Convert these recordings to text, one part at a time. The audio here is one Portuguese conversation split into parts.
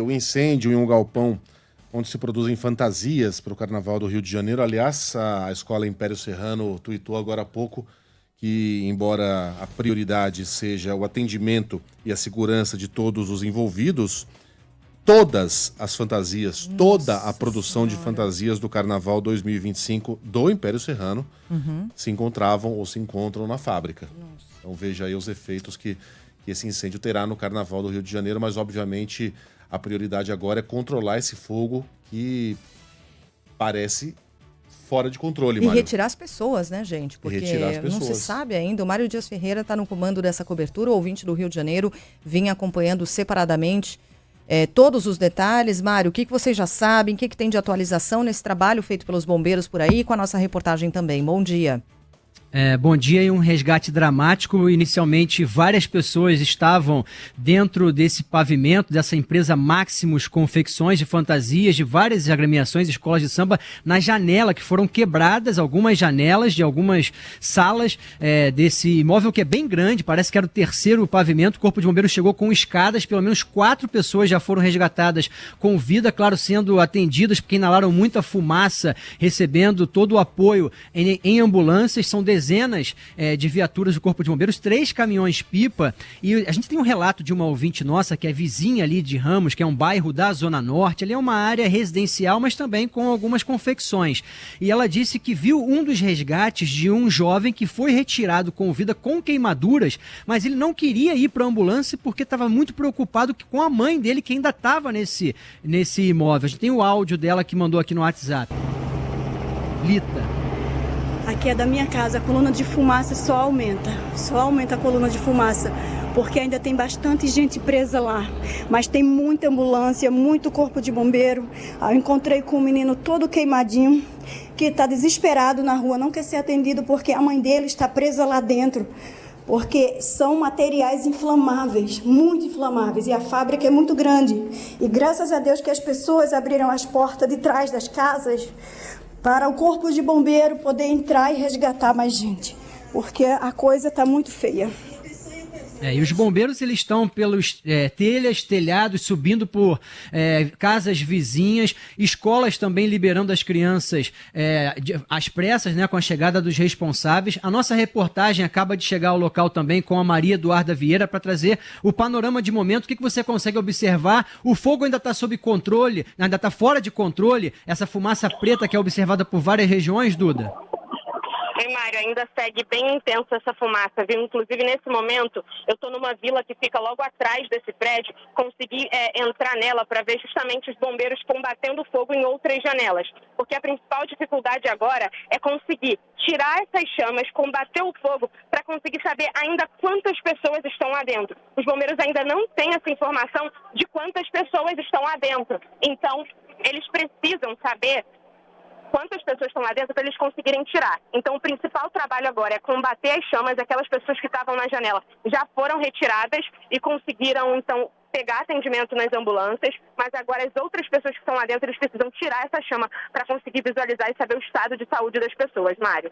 O incêndio em um galpão onde se produzem fantasias para o Carnaval do Rio de Janeiro. Aliás, a Escola Império Serrano tuitou agora há pouco que, embora a prioridade seja o atendimento e a segurança de todos os envolvidos, todas as fantasias, toda a produção de fantasias do Carnaval 2025 do Império Serrano se encontravam ou se encontram na fábrica. Então veja aí os efeitos que esse incêndio terá no Carnaval do Rio de Janeiro, mas obviamente a prioridade agora é controlar esse fogo que parece fora de controle, E Mário. retirar as pessoas, né, gente? Porque não se pessoas. sabe ainda. O Mário Dias Ferreira está no comando dessa cobertura. O ouvinte do Rio de Janeiro vinha acompanhando separadamente todos os detalhes. Mário, o que vocês já sabem? O que tem de atualização nesse trabalho feito pelos bombeiros por aí? Com a nossa reportagem também. Bom dia. Bom dia, e um resgate dramático. Inicialmente, várias pessoas estavam dentro desse pavimento, dessa empresa Maximus Confecções de Fantasias, de várias agremiações, escolas de samba, na janela, que foram quebradas, algumas janelas de algumas salas desse imóvel, que é bem grande, parece que era o terceiro pavimento. O Corpo de Bombeiros chegou com escadas, pelo menos 4 pessoas já foram resgatadas com vida, claro, sendo atendidas, porque inalaram muita fumaça, recebendo todo o apoio em ambulâncias. São dezenas de viaturas do Corpo de Bombeiros, 3 caminhões-pipa, e a gente tem um relato de uma ouvinte nossa, que é vizinha ali de Ramos, que é um bairro da Zona Norte. Ali é uma área residencial, mas também com algumas confecções, e ela disse que viu um dos resgates de um jovem que foi retirado com vida com queimaduras, mas ele não queria ir para a ambulância porque estava muito preocupado com a mãe dele, que ainda estava nesse imóvel. A gente tem o áudio dela que mandou aqui no WhatsApp. Lita. Aqui é da minha casa, a coluna de fumaça só aumenta a coluna de fumaça, porque ainda tem bastante gente presa lá, mas tem muita ambulância, muito corpo de bombeiro. Eu encontrei com um menino todo queimadinho, que está desesperado na rua, não quer ser atendido porque a mãe dele está presa lá dentro, porque são materiais inflamáveis, muito inflamáveis, e a fábrica é muito grande. E graças a Deus que as pessoas abriram as portas de trás das casas para o corpo de bombeiro poder entrar e resgatar mais gente, porque a coisa está muito feia. E os bombeiros, eles estão pelos telhados, subindo por casas vizinhas, escolas também liberando as crianças às pressas, né, com a chegada dos responsáveis. A nossa reportagem acaba de chegar ao local também com a Maria Eduarda Vieira para trazer o panorama de momento. O que você consegue observar? O fogo ainda está sob controle, ainda está fora de controle, essa fumaça preta que é observada por várias regiões, Duda? Mário, ainda segue bem intensa essa fumaça, viu? Inclusive, nesse momento, eu estou numa vila que fica logo atrás desse prédio, consegui entrar nela para ver justamente os bombeiros combatendo o fogo em outras janelas, porque a principal dificuldade agora é conseguir tirar essas chamas, combater o fogo, para conseguir saber ainda quantas pessoas estão lá dentro. Os bombeiros ainda não têm essa informação de quantas pessoas estão lá dentro, então eles precisam saber quantas pessoas estão lá dentro para eles conseguirem tirar. Então, o principal trabalho agora é combater as chamas. Aquelas pessoas que estavam na janela já foram retiradas e conseguiram, então, pegar atendimento nas ambulâncias, mas agora as outras pessoas que estão lá dentro, eles precisam tirar essa chama para conseguir visualizar e saber o estado de saúde das pessoas, Mário.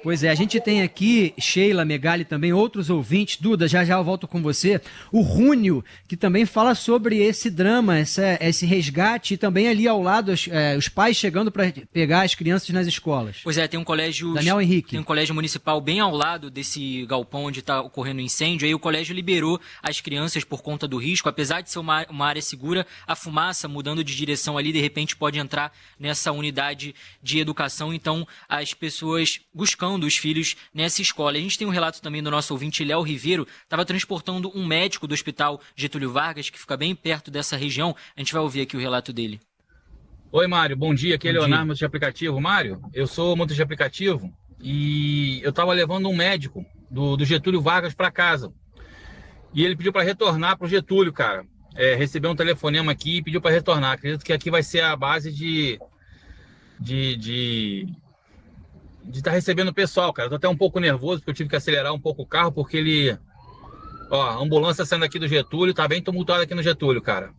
Pois é, a gente tem aqui, Sheila, Megali, também outros ouvintes. Duda, já eu volto com você. O Rúnio, que também fala sobre esse drama, esse resgate, e também ali ao lado os pais chegando para pegar as crianças nas escolas. Pois é, tem um colégio... Daniel Henrique. Tem um colégio municipal bem ao lado desse galpão onde está ocorrendo o incêndio. Aí o colégio liberou as crianças por conta do risco. Apesar de ser uma área segura, a fumaça mudando de direção ali, de repente pode entrar nessa unidade de educação. Então, as pessoas buscando os filhos nessa escola. A gente tem um relato também do nosso ouvinte, Léo Ribeiro, estava transportando um médico do Hospital Getúlio Vargas, que fica bem perto dessa região. A gente vai ouvir aqui o relato dele. Oi, Mário, bom dia. Aqui é Leonardo, motorista de aplicativo. Mário, eu sou motorista de aplicativo e eu estava levando um médico do Getúlio Vargas para casa. E ele pediu para retornar para o Getúlio, cara. Recebeu um telefonema aqui e pediu para retornar. Acredito que aqui vai ser a base de estar recebendo o pessoal, cara. Eu tô até um pouco nervoso, porque eu tive que acelerar um pouco o carro, porque a ambulância saindo aqui do Getúlio, tá bem tumultuada aqui no Getúlio, cara.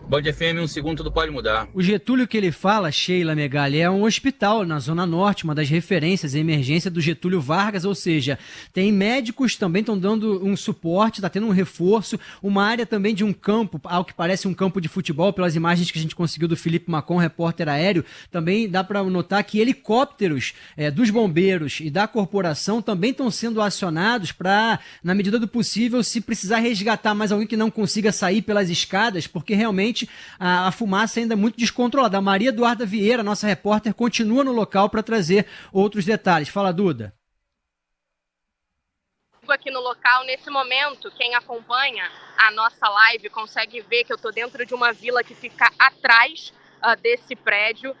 Band FM, um segundo, tudo pode mudar. O Getúlio que ele fala, Sheila Megali, é um hospital na Zona Norte, uma das referências em emergência do Getúlio Vargas, ou seja, tem médicos também estão dando um suporte, está tendo um reforço, uma área também de um campo, ao que parece um campo de futebol, pelas imagens que a gente conseguiu do Felipe Macon, repórter aéreo, também dá para notar que helicópteros dos bombeiros e da corporação também estão sendo acionados para, na medida do possível, se precisar resgatar mais alguém que não consiga sair pelas escadas, porque realmente a fumaça ainda é muito descontrolada. A Maria Eduarda Vieira, nossa repórter, continua no local para trazer outros detalhes. Fala, Duda. Aqui no local, nesse momento, quem acompanha a nossa live consegue ver que eu estou dentro de uma vila que fica atrás desse prédio.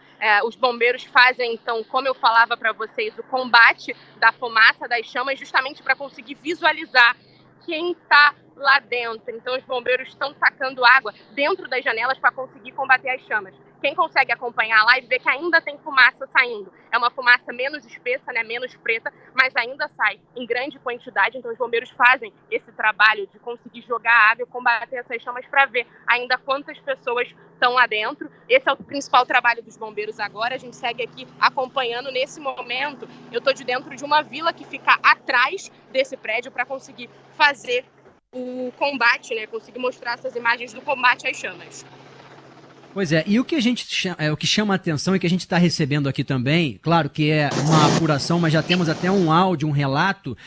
Os bombeiros fazem, então, como eu falava para vocês, o combate da fumaça, das chamas, justamente para conseguir visualizar quem está lá dentro. Então, os bombeiros estão tacando água dentro das janelas para conseguir combater as chamas. Quem consegue acompanhar a live vê que ainda tem fumaça saindo. É uma fumaça menos espessa, né, menos preta, mas ainda sai em grande quantidade. Então, os bombeiros fazem esse trabalho de conseguir jogar água e combater essas chamas para ver ainda quantas pessoas estão lá dentro. Esse é o principal trabalho dos bombeiros agora. A gente segue aqui acompanhando. Nesse momento, eu estou de dentro de uma vila que fica atrás desse prédio para conseguir fazer o combate, né? Conseguir mostrar essas imagens do combate às chamas. Pois é, e o que o que chama a atenção e que a gente está recebendo aqui também, claro que é uma apuração, mas já temos até um áudio, um relato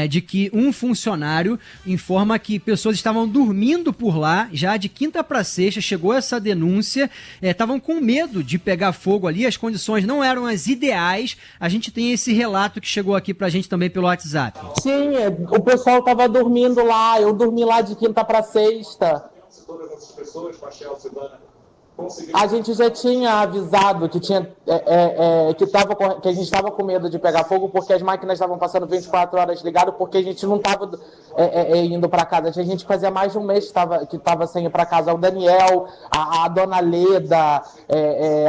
de que um funcionário informa que pessoas estavam dormindo por lá, já de quinta para sexta, chegou essa denúncia, estavam com medo de pegar fogo ali, as condições não eram as ideais. A gente tem esse relato que chegou aqui pra gente também pelo WhatsApp. Sim, o pessoal estava dormindo lá, eu dormi lá de quinta para sexta. Todas essas pessoas, Pachel, Silvana, a gente já tinha avisado que, que a gente estava com medo de pegar fogo porque as máquinas estavam passando 24 horas ligadas, porque a gente não estava indo para casa. A gente fazia mais de um mês que estava sem ir para casa. O Daniel, a Dona Leda,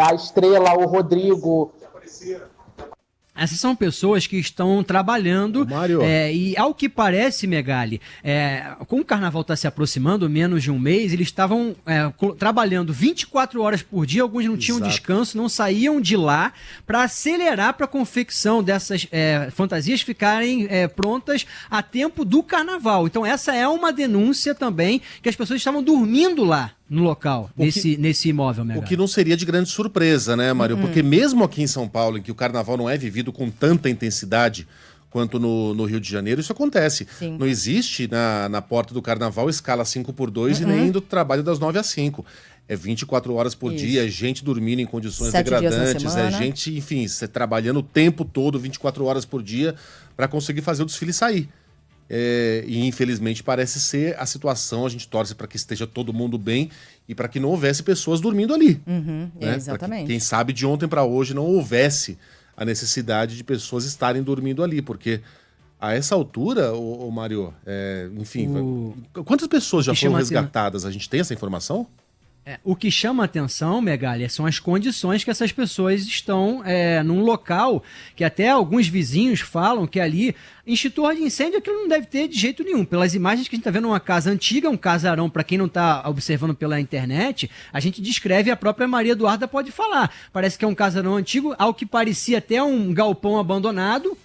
a Estrela, o Rodrigo. Essas são pessoas que estão trabalhando e, ao que parece, Megali, como o carnaval está se aproximando, menos de um mês, eles estavam trabalhando 24 horas por dia, alguns não tinham descanso, não saíam de lá para acelerar para a confecção dessas fantasias ficarem prontas a tempo do carnaval. Então essa é uma denúncia também, que as pessoas estavam dormindo lá no local, nesse imóvel, Megali. O que não seria de grande surpresa, né, Mário? Porque mesmo aqui em São Paulo, em que o carnaval não é vivido com tanta intensidade quanto no Rio de Janeiro, isso acontece. Sim. Não existe na porta do carnaval escala 5x2 e nem do trabalho das 9 às 5. É 24 horas por dia, é gente dormindo em condições 7 dias na degradantes, semana. gente, enfim, você trabalhando o tempo todo, 24 horas por dia, para conseguir fazer o desfile sair. E infelizmente parece ser a situação. A gente torce para que esteja todo mundo bem e para que não houvesse pessoas dormindo ali. Né? Exatamente. Quem sabe de ontem para hoje não houvesse a necessidade de pessoas estarem dormindo ali, porque a essa altura, ô Mário, enfim, quantas pessoas já foram resgatadas? A gente tem essa informação? O que chama a atenção, Megali, são as condições que essas pessoas estão num local que até alguns vizinhos falam que ali, extintor de incêndio, aquilo não deve ter de jeito nenhum. Pelas imagens que a gente está vendo, uma casa antiga, um casarão, para quem não está observando pela internet, a gente descreve, a própria Maria Eduarda pode falar. Parece que é um casarão antigo, ao que parecia até um galpão abandonado.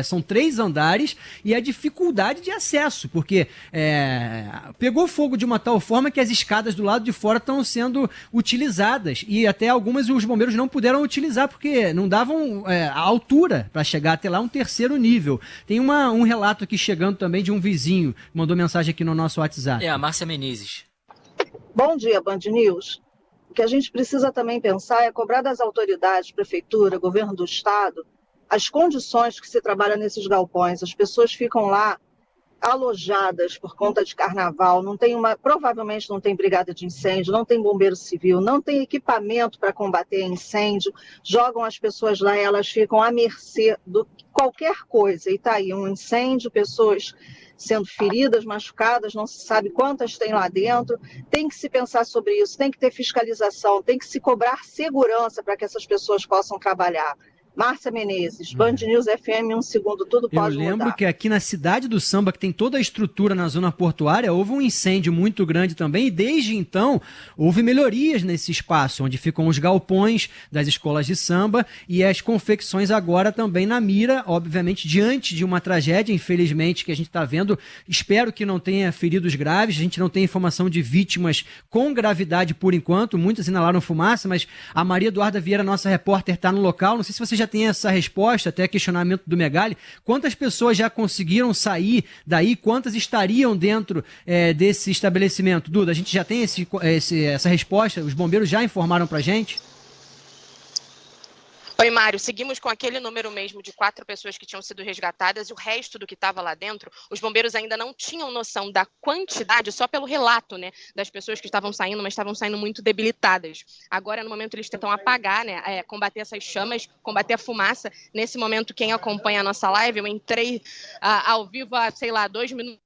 São 3 andares e a dificuldade de acesso, porque pegou fogo de uma tal forma que as escadas do lado de fora estão sendo utilizadas e até algumas os bombeiros não puderam utilizar porque não davam a altura para chegar até lá, um 3º nível. Tem um relato aqui chegando também de um vizinho que mandou mensagem aqui no nosso WhatsApp. A Márcia Menezes. Bom dia, Band News. O que a gente precisa também pensar é cobrar das autoridades, prefeitura, governo do estado, as condições que se trabalha nesses galpões. As pessoas ficam lá alojadas por conta de carnaval, provavelmente não tem brigada de incêndio, não tem bombeiro civil, não tem equipamento para combater incêndio, jogam as pessoas lá e elas ficam à mercê de qualquer coisa. E está aí um incêndio, pessoas sendo feridas, machucadas, não se sabe quantas tem lá dentro. Tem que se pensar sobre isso, tem que ter fiscalização, tem que se cobrar segurança para que essas pessoas possam trabalhar. Márcia Menezes, Band News FM, 1 segundo, tudo pode mudar. Eu lembro que aqui na cidade do Samba, que tem toda a estrutura na zona portuária, houve um incêndio muito grande também, e desde então houve melhorias nesse espaço, onde ficam os galpões das escolas de samba e as confecções agora também na mira, obviamente diante de uma tragédia, infelizmente, que a gente está vendo. Espero que não tenha feridos graves, a gente não tem informação de vítimas com gravidade por enquanto, muitas inalaram fumaça, mas a Maria Eduarda Vieira, nossa repórter, está no local. Não sei se você já tem essa resposta, até questionamento do Megali. Quantas pessoas já conseguiram sair daí? Quantas estariam dentro desse estabelecimento? Duda, a gente já tem essa resposta? Os bombeiros já informaram pra gente? Oi, Mário, seguimos com aquele número mesmo de 4 pessoas que tinham sido resgatadas e o resto do que estava lá dentro, os bombeiros ainda não tinham noção da quantidade, só pelo relato, né, das pessoas que estavam saindo, mas estavam saindo muito debilitadas. Agora, no momento, eles tentam apagar, né, combater essas chamas, combater a fumaça. Nesse momento, quem acompanha a nossa live, eu entrei ao vivo há, 2 minutos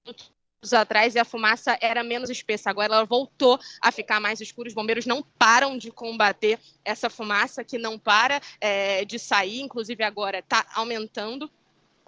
atrás e a fumaça era menos espessa, agora ela voltou a ficar mais escura. Os bombeiros não param de combater essa fumaça, que não para de sair, inclusive agora está aumentando.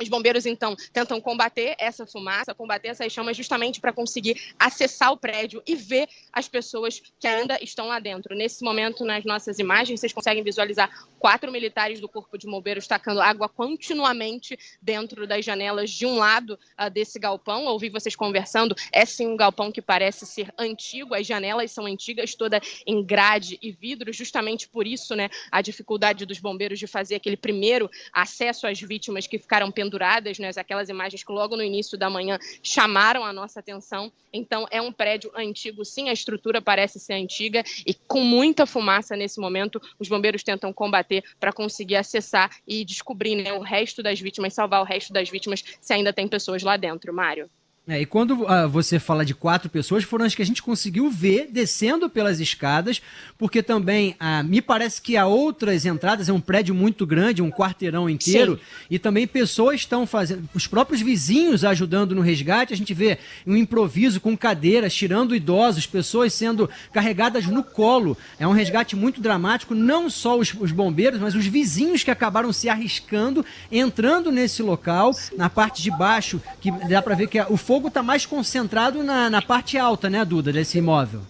Os bombeiros, então, tentam combater essa fumaça, combater essas chamas, justamente para conseguir acessar o prédio e ver as pessoas que ainda estão lá dentro. Nesse momento, nas nossas imagens, vocês conseguem visualizar 4 militares do Corpo de Bombeiros tacando água continuamente dentro das janelas de um lado desse galpão. Ouvi vocês conversando, é sim um galpão que parece ser antigo, as janelas são antigas, toda em grade e vidro, justamente por isso, né, a dificuldade dos bombeiros de fazer aquele primeiro acesso às vítimas que ficaram penduradas, né, aquelas imagens que logo no início da manhã chamaram a nossa atenção. Então, é um prédio antigo, sim, a estrutura parece ser antiga e com muita fumaça nesse momento, os bombeiros tentam combater para conseguir acessar e descobrir, né, o resto das vítimas, salvar o resto das vítimas, se ainda tem pessoas lá dentro, Mário. E quando você fala de 4 pessoas, foram as que a gente conseguiu ver descendo pelas escadas, porque também me parece que há outras entradas, é um prédio muito grande, um quarteirão inteiro, sim, e também pessoas estão fazendo, os próprios vizinhos ajudando no resgate. A gente vê um improviso com cadeiras, tirando idosos, pessoas sendo carregadas no colo. É um resgate muito dramático, não só os bombeiros, mas os vizinhos que acabaram se arriscando, entrando nesse local, na parte de baixo, que dá para ver que o fogo está mais concentrado na parte alta, né, Duda, desse imóvel?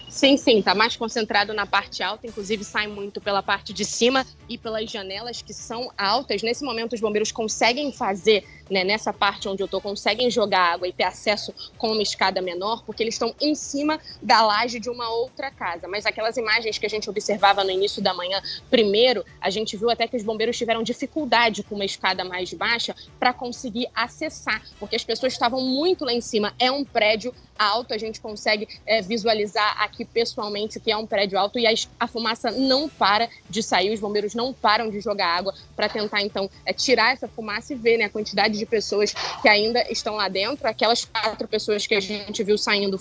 Sim, está mais concentrado na parte alta, inclusive sai muito pela parte de cima e pelas janelas que são altas. Nesse momento os bombeiros conseguem fazer, né, nessa parte onde eu estou, conseguem jogar água e ter acesso com uma escada menor, porque eles estão em cima da laje de uma outra casa. Mas aquelas imagens que a gente observava no início da manhã, primeiro, a gente viu até que os bombeiros tiveram dificuldade com uma escada mais baixa para conseguir acessar, porque as pessoas estavam muito lá em cima. É um prédio alto, a gente consegue visualizar aqui pessoalmente que é um prédio alto e a fumaça não para de sair, os bombeiros não param de jogar água para tentar, então, tirar essa fumaça e ver, né, a quantidade de pessoas que ainda estão lá dentro. Aquelas 4 pessoas que a gente viu saindo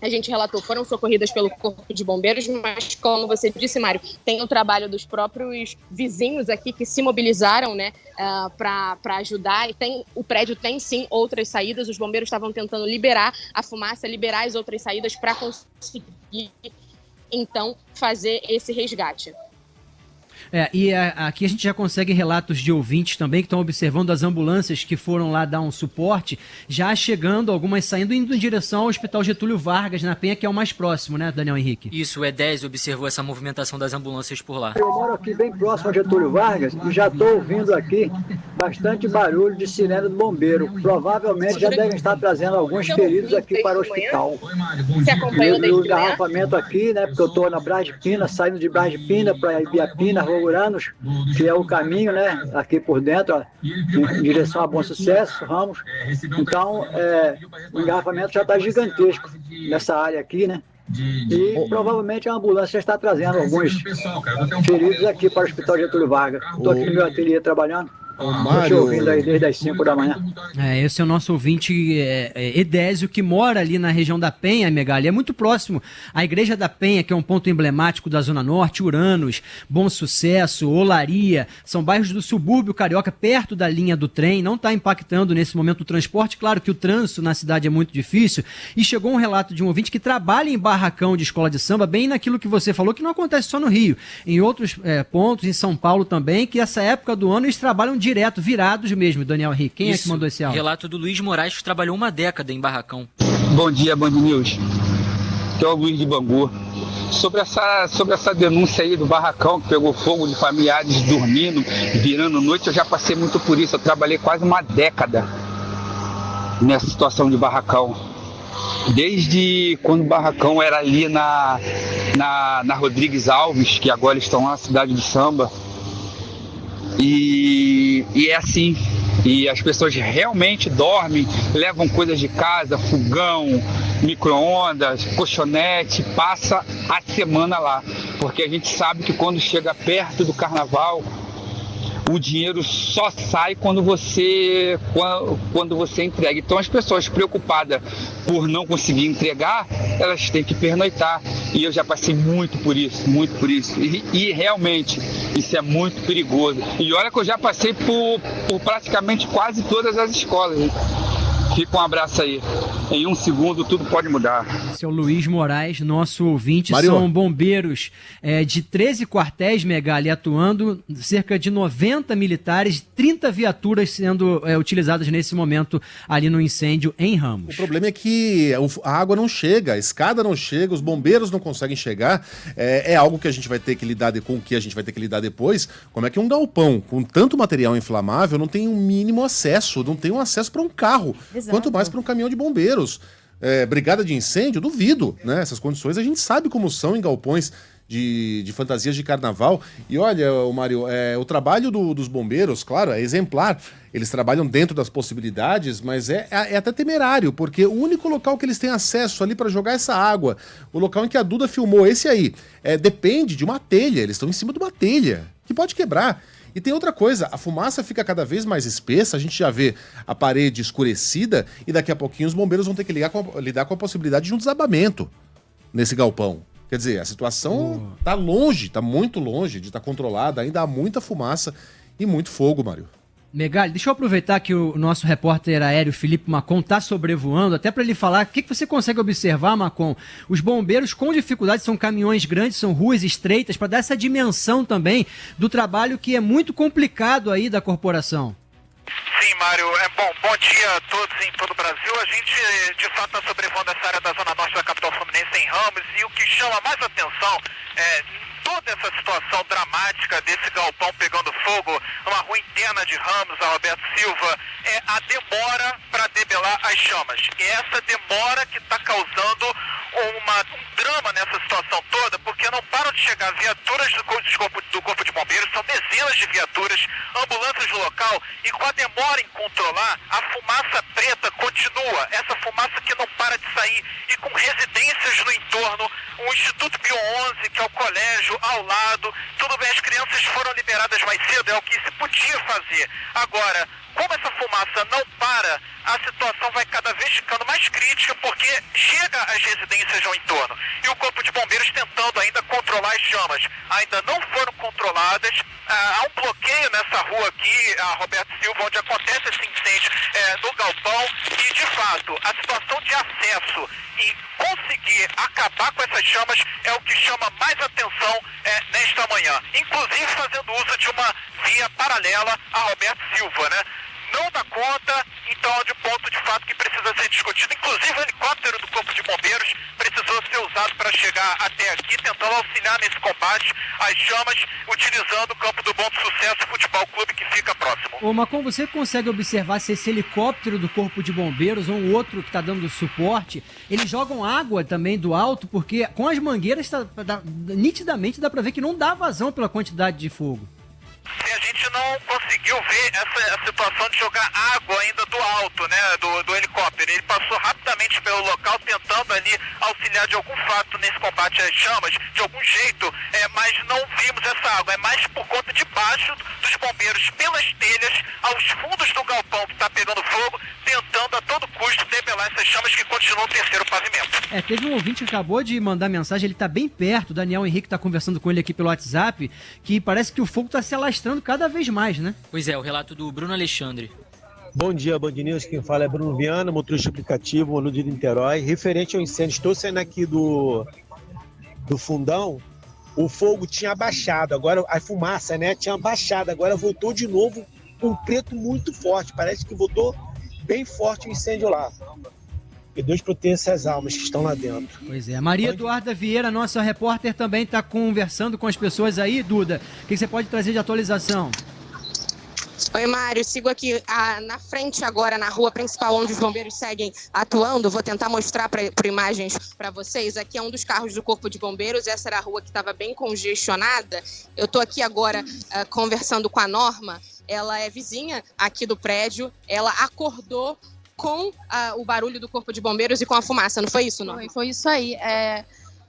a gente relatou, foram socorridas pelo Corpo de Bombeiros, mas como você disse, Mário, tem o trabalho dos próprios vizinhos aqui que se mobilizaram, né, para ajudar, e o prédio tem sim outras saídas. Os bombeiros estavam tentando liberar a fumaça, liberar as outras saídas para conseguir, então, fazer esse resgate. E aqui a gente já consegue relatos de ouvintes também que estão observando as ambulâncias que foram lá dar um suporte, já chegando, algumas saindo, indo em direção ao Hospital Getúlio Vargas, na Penha, que é o mais próximo, né, Daniel Henrique? Isso, o E10 observou essa movimentação das ambulâncias por lá. Eu moro aqui bem próximo ao Getúlio Vargas e já estou ouvindo aqui bastante barulho de sirene do bombeiro. Provavelmente já devem estar trazendo alguns feridos aqui para o hospital. E o engarrafamento aqui, né, porque eu estou na Braz de Pina, saindo de Braz de Pina para Ibiapina, Uranos, que é o caminho, né, aqui por dentro, ó, em direção a Bom Sucesso, Ramos. Então, o engarrafamento já está gigantesco nessa área aqui, né? E provavelmente a ambulância já está trazendo alguns feridos aqui para o Hospital Getúlio Vargas. Estou aqui no meu ateliê trabalhando. Estou te ouvindo aí desde as 5 da manhã. Esse é o nosso ouvinte Edésio, que mora ali na região da Penha, Megali. É muito próximo à Igreja da Penha, que é um ponto emblemático da Zona Norte, Uranos, Bom Sucesso, Olaria, são bairros do subúrbio carioca, perto da linha do trem, não está impactando nesse momento o transporte. Claro que o trânsito na cidade é muito difícil, e chegou um relato de um ouvinte que trabalha em barracão de escola de samba, bem naquilo que você falou, que não acontece só no Rio, em outros pontos, em São Paulo também, que essa época do ano eles trabalham direto, virados mesmo, Daniel Henrique. Quem é que mandou esse áudio? Relato do Luiz Moraes, que trabalhou uma década em barracão. Bom dia, Band News. Aqui é o Luiz de Bangu. Sobre essa denúncia aí do barracão que pegou fogo, de familiares dormindo, virando noite, eu já passei muito por isso. Eu trabalhei quase uma década nessa situação de barracão. Desde quando o barracão era ali na Rodrigues Alves, que agora estão lá na cidade do samba. E é assim, e as pessoas realmente dormem, levam coisas de casa, fogão, micro-ondas, colchonete, passa a semana lá, porque a gente sabe que quando chega perto do carnaval, o dinheiro só sai quando você entrega. Então as pessoas preocupadas por não conseguir entregar, elas têm que pernoitar. E eu já passei muito por isso. E realmente, isso é muito perigoso. E olha que eu já passei por praticamente quase todas as escolas, hein? Fica um abraço aí. Em um segundo tudo pode mudar. Esse é o Luiz Moraes, nosso ouvinte. Mário. São bombeiros de 13 quartéis, Megali, atuando, cerca de 90 militares, 30 viaturas sendo utilizadas nesse momento ali no incêndio em Ramos. O problema é que a água não chega, a escada não chega, os bombeiros não conseguem chegar. É algo que a gente vai ter que lidar com o que a gente vai ter que lidar depois. Como é que um galpão com tanto material inflamável não tem um mínimo acesso, não tem um acesso para um carro? Exato. Quanto mais para um caminhão de bombeiros. Brigada de incêndio, duvido, né? Essas condições a gente sabe como são em galpões de fantasias de carnaval. E olha, Mário, o trabalho dos bombeiros, claro, é exemplar. Eles trabalham dentro das possibilidades, mas é até temerário, porque o único local que eles têm acesso ali para jogar essa água, o local em que a Duda filmou, esse aí, depende de uma telha. Eles estão em cima de uma telha, que pode quebrar. E tem outra coisa, a fumaça fica cada vez mais espessa, a gente já vê a parede escurecida e daqui a pouquinho os bombeiros vão ter que lidar com a possibilidade de um desabamento nesse galpão. Quer dizer, a situação tá longe, tá muito longe de estar controlada, ainda há muita fumaça e muito fogo, Mário. Megali, deixa eu aproveitar que o nosso repórter aéreo Felipe Macon está sobrevoando, até para ele falar o que você consegue observar, Macon. Os bombeiros com dificuldade, são caminhões grandes, são ruas estreitas, para dar essa dimensão também do trabalho que é muito complicado aí da corporação. Sim, Mário. Bom dia a todos em todo o Brasil. A gente, de fato, está sobrevoando essa área da Zona Norte da capital fluminense em Ramos, e o que chama mais atenção toda essa situação dramática desse galpão pegando fogo numa rua interna de Ramos, a Roberto Silva, é a demora para debelar as chamas. E essa demora que está causando um drama nessa situação toda, porque não param de chegar viaturas do Corpo de Bombeiros, são dezenas de viaturas, ambulâncias no local, e com a demora em controlar, a fumaça preta continua, essa fumaça que não para de sair, e com residências no entorno, o Instituto Bio 11, que é o colégio ao lado. Tudo bem, as crianças foram liberadas mais cedo, é o que se podia fazer. Agora, como essa fumaça não para, a situação vai cada vez ficando mais crítica, porque chega às residências ao entorno. E o Corpo de Bombeiros tentando ainda controlar as chamas. Ainda não foram controladas. Há um bloqueio nessa rua aqui, a Roberto Silva, onde acontece esse incêndio no galpão. E, de fato, a situação de acesso e conseguir acabar com essas chamas é o que chama mais atenção nesta manhã. Inclusive fazendo uso de uma via paralela a Roberto Silva, né? Não dá conta, então é de ponto de fato que precisa ser discutido. Inclusive o helicóptero do Corpo de Bombeiros precisou ser usado para chegar até aqui, tentando auxiliar nesse combate às chamas, utilizando o campo do Bom Sucesso Futebol Clube, que fica próximo. Ô Macon, você consegue observar se esse helicóptero do Corpo de Bombeiros ou um outro que está dando suporte, eles jogam água também do alto, porque com as mangueiras nitidamente dá para ver que não dá vazão pela quantidade de fogo. A gente não conseguiu ver essa situação de jogar água ainda do alto, né, do helicóptero. Ele passou rapidamente pelo local tentando ali auxiliar de algum fato nesse combate às chamas, de algum jeito, mas não vimos essa água. É mais por conta de baixo dos bombeiros, pelas telhas, aos fundos do galpão que está pegando fogo, tentando a todo custo debelar essas chamas que continuam no terceiro pavimento. Teve um ouvinte que acabou de mandar mensagem, ele está bem perto, o Daniel Henrique está conversando com ele aqui pelo WhatsApp, que parece que o fogo está se alastrando cada vez mais, né? Pois é, o relato do Bruno Alexandre. Bom dia, Band News. Quem fala é Bruno Viana, motorista aplicativo, Manu de Niterói. Referente ao incêndio, estou saindo aqui do fundão, o fogo tinha baixado, agora a fumaça, né, tinha baixado, agora voltou de novo com um preto muito forte, parece que voltou bem forte o incêndio lá. Que Deus proteja essas almas que estão lá dentro. Pois é, a Maria Eduarda Vieira, nossa repórter, também está conversando com as pessoas aí. Duda, o que você pode trazer de atualização? Oi, Mário, sigo aqui na frente agora, na rua principal, onde os bombeiros seguem atuando. Vou tentar mostrar por imagens para vocês. Aqui é um dos carros do Corpo de Bombeiros. Essa era a rua que estava bem congestionada. Eu estou aqui agora conversando com a Norma. Ela é vizinha aqui do prédio. Ela acordou com o barulho do Corpo de Bombeiros e com a fumaça. Não foi isso, Norma? Foi isso aí.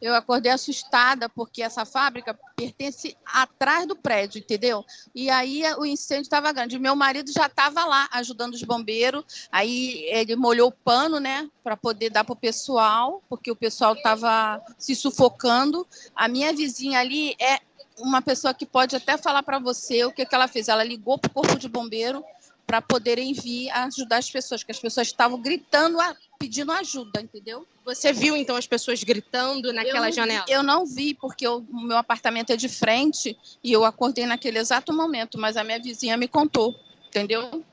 Eu acordei assustada porque essa fábrica pertence atrás do prédio, entendeu? E aí o incêndio estava grande. Meu marido já estava lá ajudando os bombeiros. Aí ele molhou o pano, né, para poder dar para o pessoal, porque o pessoal estava se sufocando. A minha vizinha ali é uma pessoa que pode até falar para você o que ela fez. Ela ligou para o Corpo de Bombeiro para poderem vir ajudar as pessoas, que as pessoas estavam gritando, pedindo ajuda, entendeu? Você viu, então, as pessoas gritando naquela janela? Eu não vi, porque o meu apartamento é de frente e eu acordei naquele exato momento, mas a minha vizinha me contou, entendeu?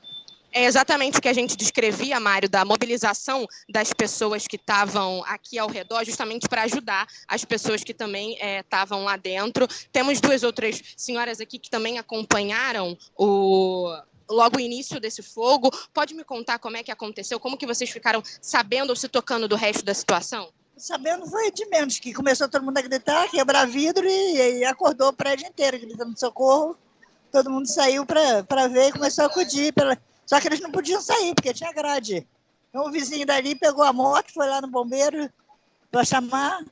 É exatamente o que a gente descrevia, Mário, da mobilização das pessoas que estavam aqui ao redor, justamente para ajudar as pessoas que também estavam lá dentro. Temos duas outras senhoras aqui que também acompanharam logo o início desse fogo. Pode me contar como é que aconteceu? Como que vocês ficaram sabendo ou se tocando do resto da situação? Sabendo foi de menos, que começou todo mundo a gritar, quebrar vidro e acordou o prédio inteiro gritando socorro. Todo mundo saiu para ver e começou a acudir. Só que eles não podiam sair, porque tinha grade. Então o vizinho dali pegou a moto, foi lá no bombeiro para chamar.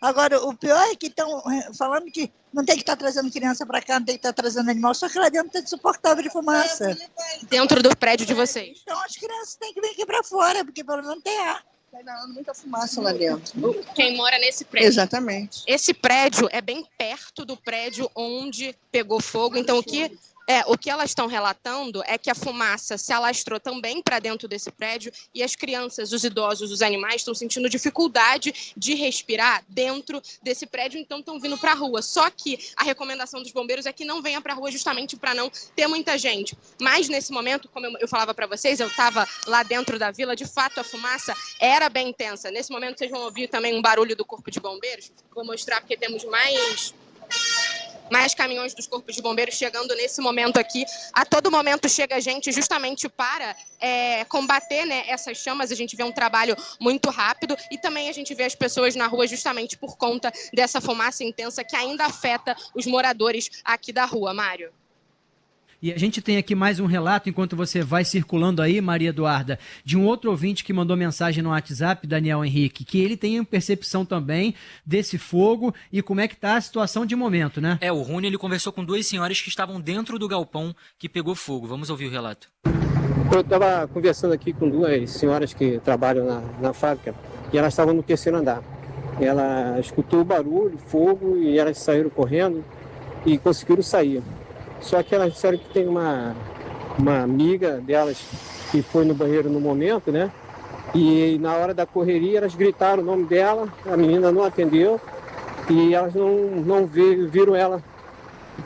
Agora, o pior é que estão falando que não tem que estar trazendo criança para cá, não tem que estar trazendo animal, só que lá dentro está insuportável de fumaça. Dentro do prédio de vocês? Então as crianças têm que vir aqui para fora, porque pelo menos tem ar. Está dando muita fumaça lá dentro. Quem mora nesse prédio? Exatamente. Esse prédio é bem perto do prédio onde pegou fogo, então o que elas estão relatando é que a fumaça se alastrou também para dentro desse prédio e as crianças, os idosos, os animais estão sentindo dificuldade de respirar dentro desse prédio, então estão vindo para a rua. Só que a recomendação dos bombeiros é que não venha para a rua justamente para não ter muita gente. Mas nesse momento, como eu falava para vocês, eu estava lá dentro da vila, de fato a fumaça era bem intensa. Nesse momento vocês vão ouvir também um barulho do Corpo de Bombeiros. Vou mostrar porque temos mais caminhões dos corpos de bombeiros chegando nesse momento aqui. A todo momento chega gente justamente para combater, né, essas chamas. A gente vê um trabalho muito rápido e também a gente vê as pessoas na rua justamente por conta dessa fumaça intensa que ainda afeta os moradores aqui da rua, Mário. E a gente tem aqui mais um relato, enquanto você vai circulando aí, Maria Eduarda, de um outro ouvinte que mandou mensagem no WhatsApp, Daniel Henrique, que ele tem percepção também desse fogo e como é que está a situação de momento, né? O Rune, ele conversou com duas senhoras que estavam dentro do galpão que pegou fogo. Vamos ouvir o relato. Eu estava conversando aqui com duas senhoras que trabalham na fábrica e elas estavam no terceiro andar. Ela escutou o barulho, fogo, e elas saíram correndo e conseguiram sair. Só que elas disseram que tem uma amiga delas que foi no banheiro no momento, né? E na hora da correria elas gritaram o nome dela, a menina não atendeu e elas não viram ela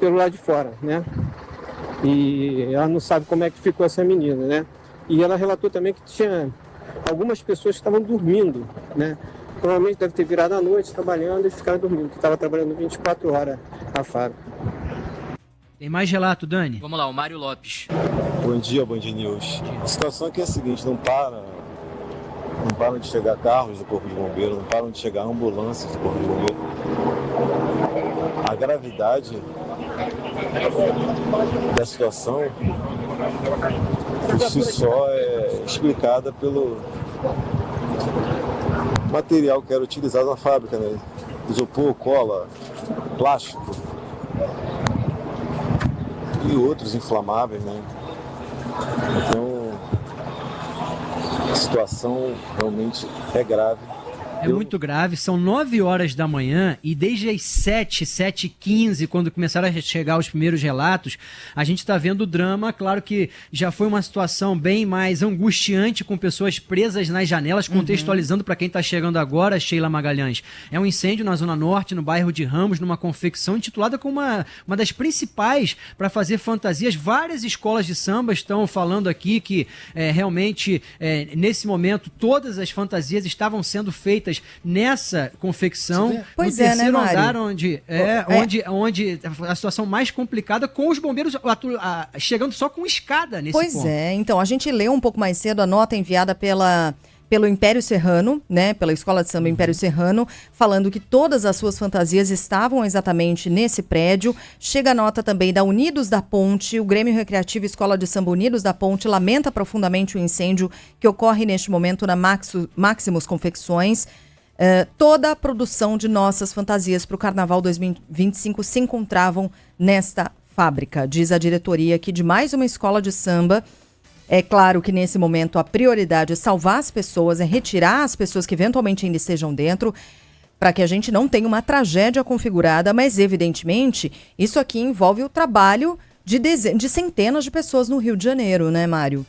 pelo lado de fora, né? E ela não sabe como é que ficou essa menina, né? E ela relatou também que tinha algumas pessoas que estavam dormindo, né? Provavelmente deve ter virado à noite trabalhando e ficaram dormindo, que estava trabalhando 24 horas a fábrica. Tem mais relato, Dani? Vamos lá, o Mário Lopes. Bom dia, Band News. A situação aqui é a seguinte, não param de chegar carros do Corpo de Bombeiro, não param de chegar ambulâncias do Corpo de Bombeiro. A gravidade da situação, por si só, é explicada pelo material que era utilizado na fábrica, né? Isopor, cola, plástico e outros inflamáveis, né? Então, a situação realmente é grave. É muito grave, são 9 horas da manhã e desde as 7h15, quando começaram a chegar os primeiros relatos, a gente está vendo o drama. Claro que já foi uma situação bem mais angustiante, com pessoas presas nas janelas, contextualizando para quem está chegando agora, Sheila Magalhães. É um incêndio na Zona Norte, no bairro de Ramos, numa confecção intitulada como uma das principais para fazer fantasias. Várias escolas de samba estão falando aqui que realmente, nesse momento, todas as fantasias estavam sendo feitas nessa confecção, Pois no é, terceiro né, Mário? andar, onde a situação mais complicada, com os bombeiros chegando só com escada nesse ponto. Pois é, então, a gente leu um pouco mais cedo a nota enviada pelo Império Serrano, né, pela Escola de Samba Império Serrano, falando que todas as suas fantasias estavam exatamente nesse prédio. Chega a nota também da Unidos da Ponte. O Grêmio Recreativo Escola de Samba Unidos da Ponte lamenta profundamente o incêndio que ocorre neste momento na Maximus Confecções. Toda a produção de nossas fantasias para o Carnaval 2025 se encontravam nesta fábrica, diz a diretoria aqui de mais uma escola de samba. É claro que nesse momento a prioridade é salvar as pessoas, é retirar as pessoas que eventualmente ainda estejam dentro, para que a gente não tenha uma tragédia configurada, mas evidentemente isso aqui envolve o trabalho de centenas de pessoas no Rio de Janeiro, né, Mário?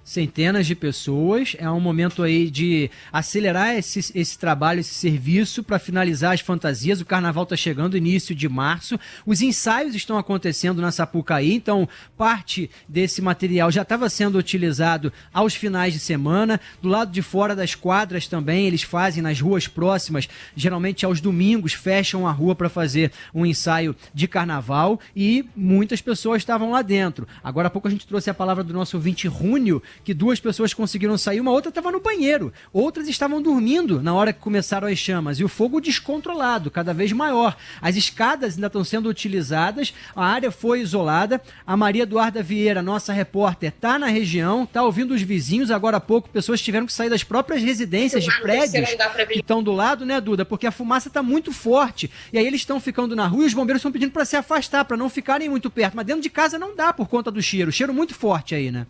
Centenas de pessoas, é um momento aí de acelerar esse trabalho, esse serviço para finalizar as fantasias. O carnaval está chegando, início de março, os ensaios estão acontecendo na Sapucaí, então parte desse material já estava sendo utilizado aos finais de semana. Do lado de fora das quadras também, eles fazem nas ruas próximas, geralmente aos domingos, fecham a rua para fazer um ensaio de carnaval e muitas pessoas estavam lá dentro. Agora há pouco a gente trouxe a palavra do nosso ouvinte Rúnio, que 2 pessoas conseguiram sair, uma outra estava no banheiro, outras estavam dormindo na hora que começaram as chamas, e o fogo descontrolado, cada vez maior. As escadas ainda estão sendo utilizadas, a área foi isolada. A Maria Eduarda Vieira, nossa repórter, está na região, está ouvindo os vizinhos. Agora há pouco, pessoas tiveram que sair das próprias residências de prédios que estão do lado, né, Duda? Porque a fumaça está muito forte, e aí eles estão ficando na rua e os bombeiros estão pedindo para se afastar, para não ficarem muito perto, mas dentro de casa não dá por conta do cheiro muito forte aí, né?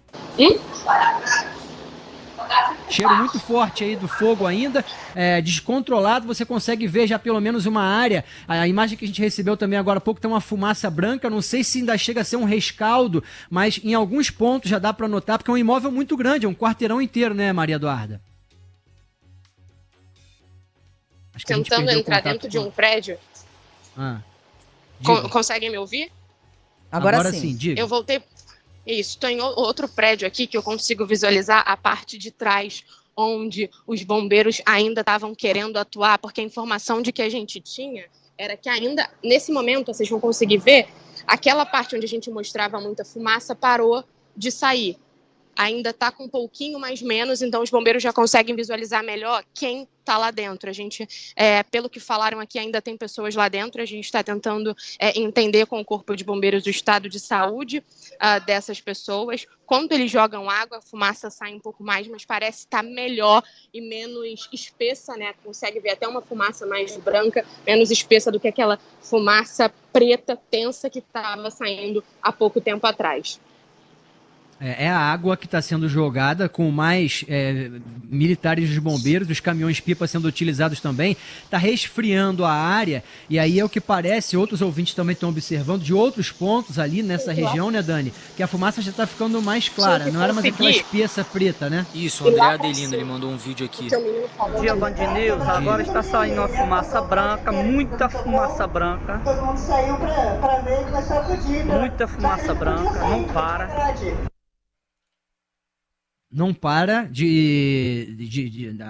Cheiro muito forte aí do fogo ainda, descontrolado. Você consegue ver já pelo menos uma área. A imagem que a gente recebeu também agora há pouco tem uma fumaça branca, não sei se ainda chega a ser um rescaldo, mas em alguns pontos já dá para notar, porque é um imóvel muito grande, é um quarteirão inteiro, né, Maria Eduarda? Tentando entrar dentro de um prédio. Conseguem me ouvir? Agora sim. Diga. Eu voltei. Isso, estou em outro prédio aqui que eu consigo visualizar a parte de trás, onde os bombeiros ainda estavam querendo atuar, porque a informação de que a gente tinha era que ainda, nesse momento, vocês vão conseguir ver, aquela parte onde a gente mostrava muita fumaça parou de sair. Ainda está com um pouquinho mais menos, então os bombeiros já conseguem visualizar melhor quem está lá dentro. A gente, pelo que falaram aqui, ainda tem pessoas lá dentro. A gente está tentando entender com o Corpo de Bombeiros o estado de saúde dessas pessoas. Quando eles jogam água, a fumaça sai um pouco mais, mas parece estar melhor e menos espessa, né? Consegue ver até uma fumaça mais branca, menos espessa do que aquela fumaça preta, tensa que estava saindo há pouco tempo atrás. É a água que está sendo jogada, com mais militares dos bombeiros, os caminhões-pipa sendo utilizados também. Está resfriando a área, e aí é o que parece, outros ouvintes também estão observando, de outros pontos ali nessa região, né, Dani? Que a fumaça já está ficando mais clara, não era mais aquela espessa preta, né? Isso, o André Adelino, ele mandou um vídeo aqui. Bom dia, Band News. Agora está saindo uma fumaça branca, muita fumaça branca. Todo mundo saiu para ver e começou a acudir. Muita fumaça branca, não para. não para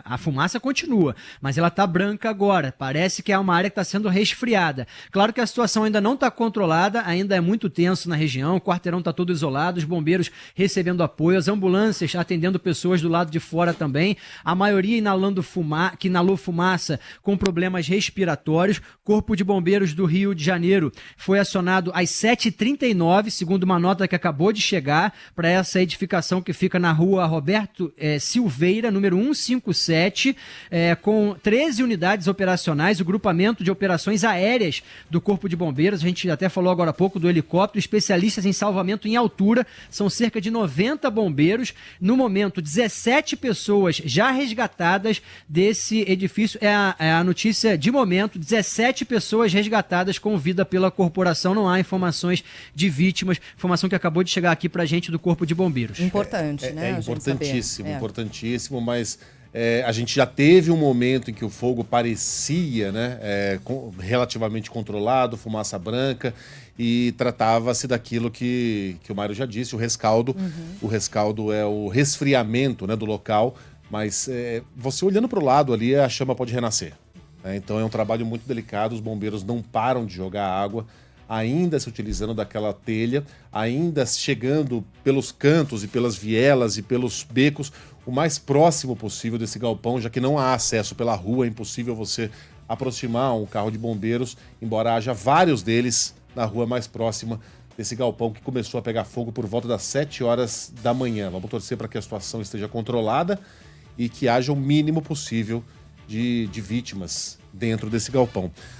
a fumaça continua, mas ela está branca agora. Parece que é uma área que está sendo resfriada. Claro que a situação ainda não está controlada, ainda é muito tenso na região, o quarteirão está todo isolado, os bombeiros recebendo apoio, as ambulâncias atendendo pessoas do lado de fora também, a maioria que inalou fumaça com problemas respiratórios. Corpo de Bombeiros do Rio de Janeiro foi acionado às 7h39, segundo uma nota que acabou de chegar, para essa edificação que fica na rua Roberto Silveira, número 157, com 13 unidades operacionais, o grupamento de operações aéreas do Corpo de Bombeiros. A gente até falou agora há pouco do helicóptero, especialistas em salvamento em altura, são cerca de 90 bombeiros. No momento, 17 pessoas já resgatadas desse edifício. É a notícia de momento, 17 pessoas resgatadas com vida pela corporação. Não há informações de vítimas, informação que acabou de chegar aqui pra gente do Corpo de Bombeiros. Importante, né? Importantíssimo, mas a gente já teve um momento em que o fogo parecia, né, relativamente controlado, fumaça branca, e tratava-se daquilo que o Mário já disse, o rescaldo. O rescaldo é o resfriamento, né, do local, mas você olhando para o lado ali, a chama pode renascer. Né? Então é um trabalho muito delicado, os bombeiros não param de jogar água, ainda se utilizando daquela telha, ainda chegando pelos cantos e pelas vielas e pelos becos, o mais próximo possível desse galpão, já que não há acesso pela rua, é impossível você aproximar um carro de bombeiros, embora haja vários deles na rua mais próxima desse galpão que começou a pegar fogo por volta das 7 horas da manhã. Vamos torcer para que a situação esteja controlada e que haja o mínimo possível de vítimas dentro desse galpão.